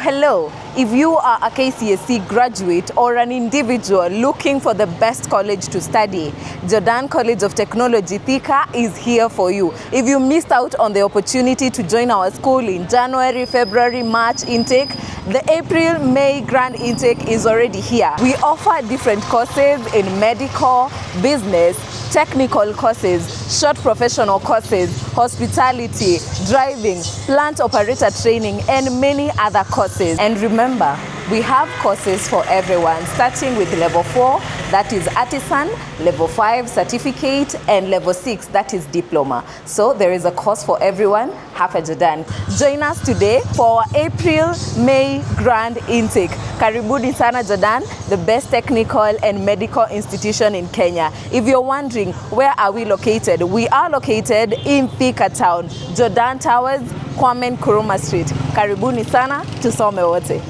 Hello, if you are a KCSE graduate or an individual looking for the best college to study, Jordan College of Technology Thika is here for you. If you missed out on the opportunity to join our school in January, February, March intake, the April, May grand intake is already here. We offer different courses in medical, business, technical courses, short professional courses, hospitality, driving, plant operator training, and many other courses. And remember, we have courses for everyone, starting with level 4, that is Artisan, level 5, certificate, and level 6, that is Diploma. So there is a course for everyone. Hapa Jordan. Join us today for our April, May grand intake. Karibuni sana Jordan, the best technical and medical institution in Kenya. If you're wondering where are we located, we are located in Thika town, Jordan Towers, Kwame Nkrumah Street. Karibuni sana, tusome wote.